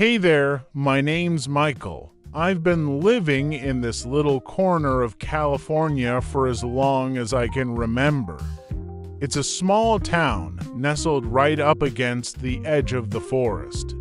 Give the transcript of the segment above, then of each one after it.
Hey there, my name's Michael. I've been living in this little corner of California for as long as I can remember. It's a small town nestled right up against the edge of the forest.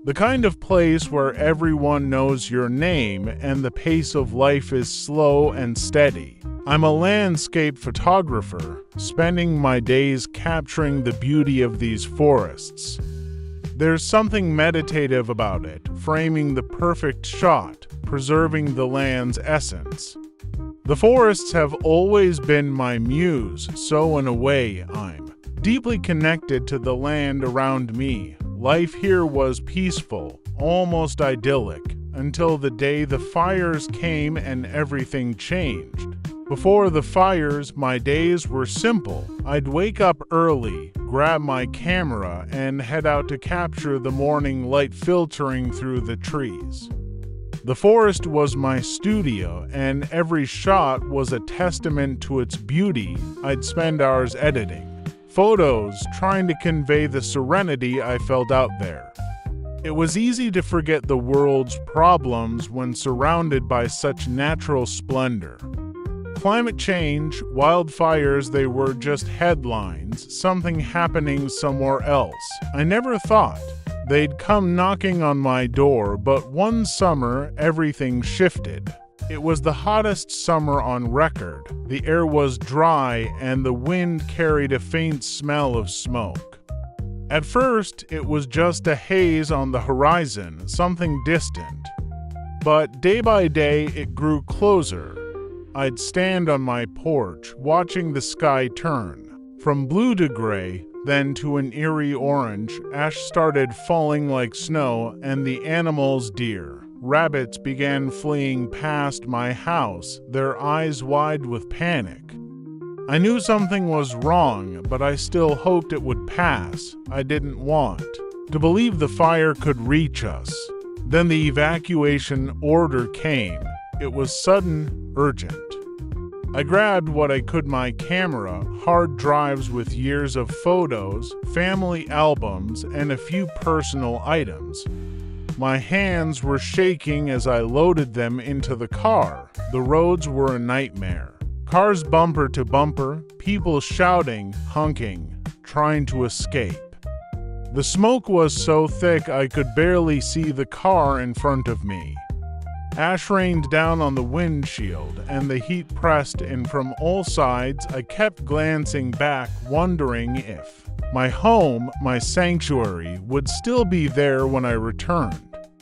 The kind of place where everyone knows your name and the pace of life is slow and steady. I'm a landscape photographer, spending my days capturing the beauty of these forests. There's something meditative about it, framing the perfect shot, preserving the land's essence. The forests have always been my muse, so in a way, I'm deeply connected to the land around me. Life here was peaceful, almost idyllic, until the day the fires came and everything changed. Before the fires, my days were simple. I'd wake up early, grab my camera, and head out to capture the morning light filtering through the trees. The forest was my studio, and every shot was a testament to its beauty. I'd spend hours editing photos, trying to convey the serenity I felt out there. It was easy to forget the world's problems when surrounded by such natural splendor. Climate change, wildfires, they were just headlines, something happening somewhere else. I never thought they'd come knocking on my door, but one summer, everything shifted. It was the hottest summer on record. The air was dry, and the wind carried a faint smell of smoke. At first, it was just a haze on the horizon, something distant. But day by day, it grew closer. I'd stand on my porch, watching the sky turn from blue to gray, then to an eerie orange. Ash started falling like snow, and the animals, deer, rabbits, began fleeing past my house, their eyes wide with panic. I knew something was wrong, but I still hoped it would pass. I didn't want to believe the fire could reach us. Then the evacuation order came. It was sudden, urgent. I grabbed what I could: my camera, hard drives with years of photos, family albums, and a few personal items. My hands were shaking as I loaded them into the car. The roads were a nightmare. Cars bumper to bumper, people shouting, honking, trying to escape. The smoke was so thick I could barely see the car in front of me. Ash rained down on the windshield, and the heat pressed in from all sides. I kept glancing back, wondering if my home, my sanctuary, would still be there when I returned.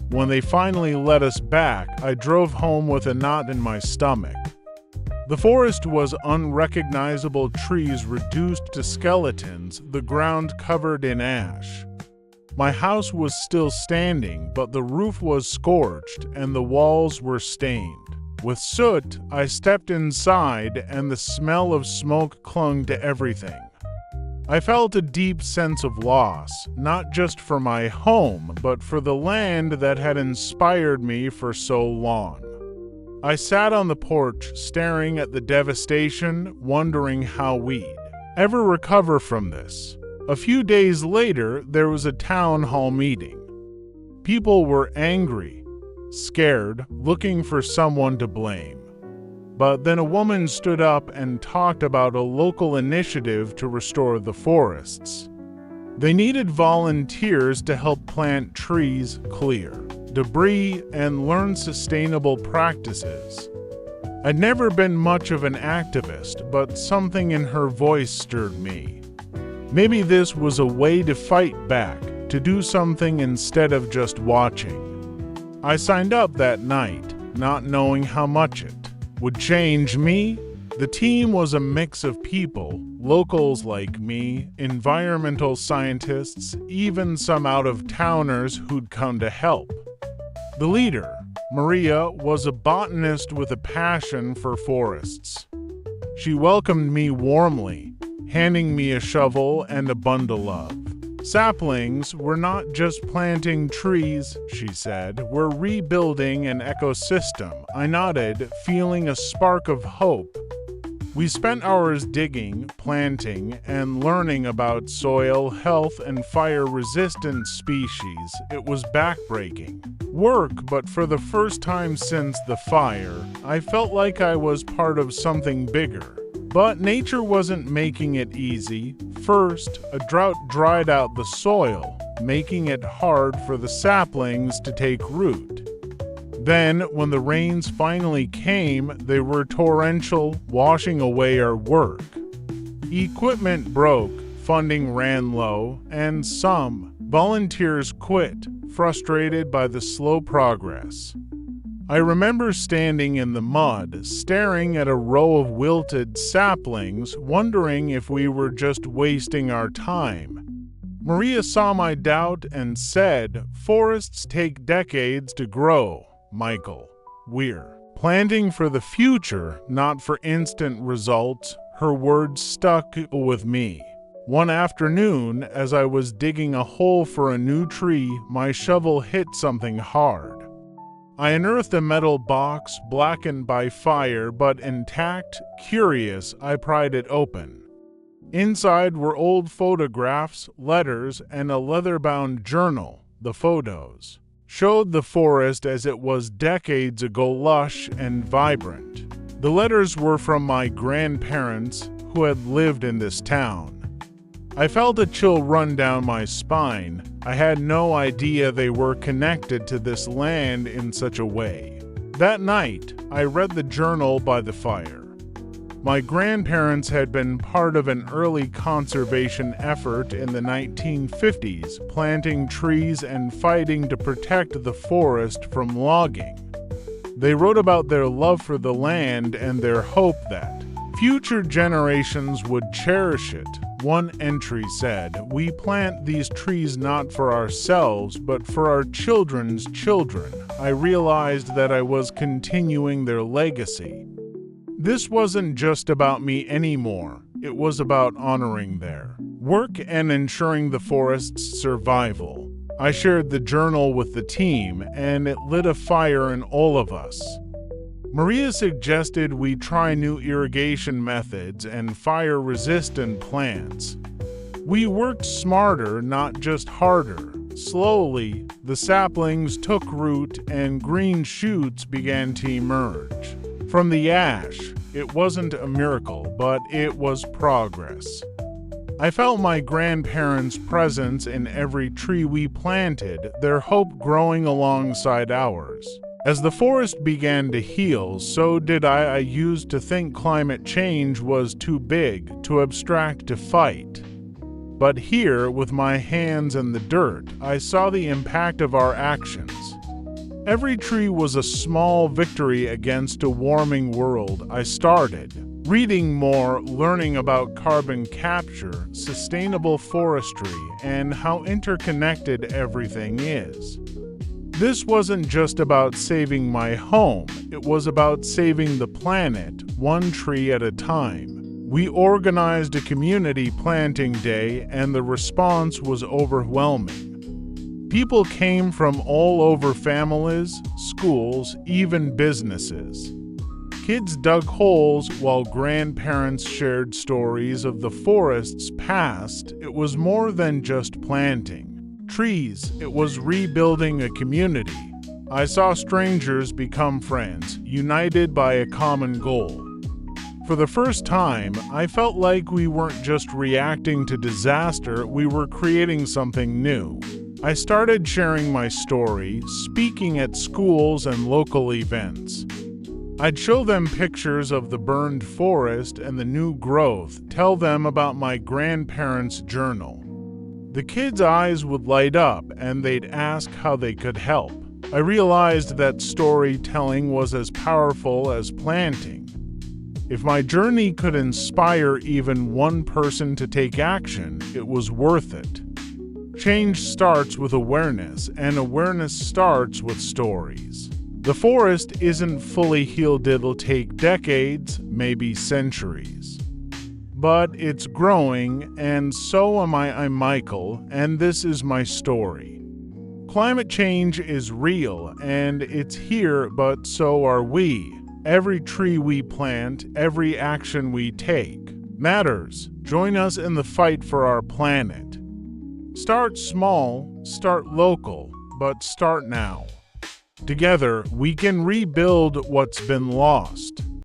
When they finally let us back, I drove home with a knot in my stomach. The forest was unrecognizable, trees reduced to skeletons, the ground covered in ash. My house was still standing, but the roof was scorched and the walls were stained with soot. I stepped inside, and the smell of smoke clung to everything. I felt a deep sense of loss, not just for my home, but for the land that had inspired me for so long. I sat on the porch, staring at the devastation, wondering how we'd ever recover from this. A few days later, there was a town hall meeting. People were angry, scared, looking for someone to blame. But then a woman stood up and talked about a local initiative to restore the forests. They needed volunteers to help plant trees, clear debris, and learn sustainable practices. I'd never been much of an activist, but something in her voice stirred me. Maybe this was a way to fight back, to do something instead of just watching. I signed up that night, not knowing how much it would change me. The team was a mix of people, locals like me, environmental scientists, even some out-of-towners who'd come to help. The leader, Maria, was a botanist with a passion for forests. She welcomed me warmly, handing me a shovel and a bundle of saplings. "We're not just planting trees," she said. "We're rebuilding an ecosystem." I nodded, feeling a spark of hope. We spent hours digging, planting, and learning about soil, health, and fire-resistant species. It was backbreaking work, but for the first time since the fire, I felt like I was part of something bigger. But nature wasn't making it easy. First, a drought dried out the soil, making it hard for the saplings to take root. Then, when the rains finally came, they were torrential, washing away our work. Equipment broke, funding ran low, and some volunteers quit, frustrated by the slow progress. I remember standing in the mud, staring at a row of wilted saplings, wondering if we were just wasting our time. Maria saw my doubt and said, "Forests take decades to grow, Michael. We're planting for the future, not for instant results." Her words stuck with me. One afternoon, as I was digging a hole for a new tree, my shovel hit something hard. I unearthed a metal box, blackened by fire but intact. Curious, I pried it open. Inside were old photographs, letters, and a leather-bound journal. The photos showed the forest as it was decades ago, lush and vibrant. The letters were from my grandparents who had lived in this town. I felt a chill run down my spine. I had no idea they were connected to this land in such a way. That night, I read the journal by the fire. My grandparents had been part of an early conservation effort in the 1950s, planting trees and fighting to protect the forest from logging. They wrote about their love for the land and their hope that future generations would cherish it. One entry said, "We plant these trees not for ourselves, but for our children's children." I realized that I was continuing their legacy. This wasn't just about me anymore. It was about honoring their work and ensuring the forest's survival. I shared the journal with the team, and it lit a fire in all of us. Maria suggested we try new irrigation methods and fire-resistant plants. We worked smarter, not just harder. Slowly, the saplings took root and green shoots began to emerge. From the ash, it wasn't a miracle, but it was progress. I felt my grandparents' presence in every tree we planted, their hope growing alongside ours. As the forest began to heal, so did I. I used to think climate change was too big, too abstract to fight. But here, with my hands in the dirt, I saw the impact of our actions. Every tree was a small victory against a warming world. I started reading more, learning about carbon capture, sustainable forestry, and how interconnected everything is. This wasn't just about saving my home, it was about saving the planet, one tree at a time. We organized a community planting day, and the response was overwhelming. People came from all over, families, schools, even businesses. Kids dug holes while grandparents shared stories of the forest's past. It was more than just planting trees, it was rebuilding a community. I saw strangers become friends, united by a common goal. For the first time, I felt like we weren't just reacting to disaster, we were creating something new. I started sharing my story, speaking at schools and local events. I'd show them pictures of the burned forest and the new growth, tell them about my grandparents' journal. The kids' eyes would light up, and they'd ask how they could help. I realized that storytelling was as powerful as planting. If my journey could inspire even one person to take action, it was worth it. Change starts with awareness, and awareness starts with stories. The forest isn't fully healed. It'll take decades, maybe centuries. But it's growing, and so am I. I'm Michael, and this is my story. Climate change is real, and it's here, but so are we. Every tree we plant, every action we take matters. Join us in the fight for our planet. Start small, start local, but start now. Together, we can rebuild what's been lost.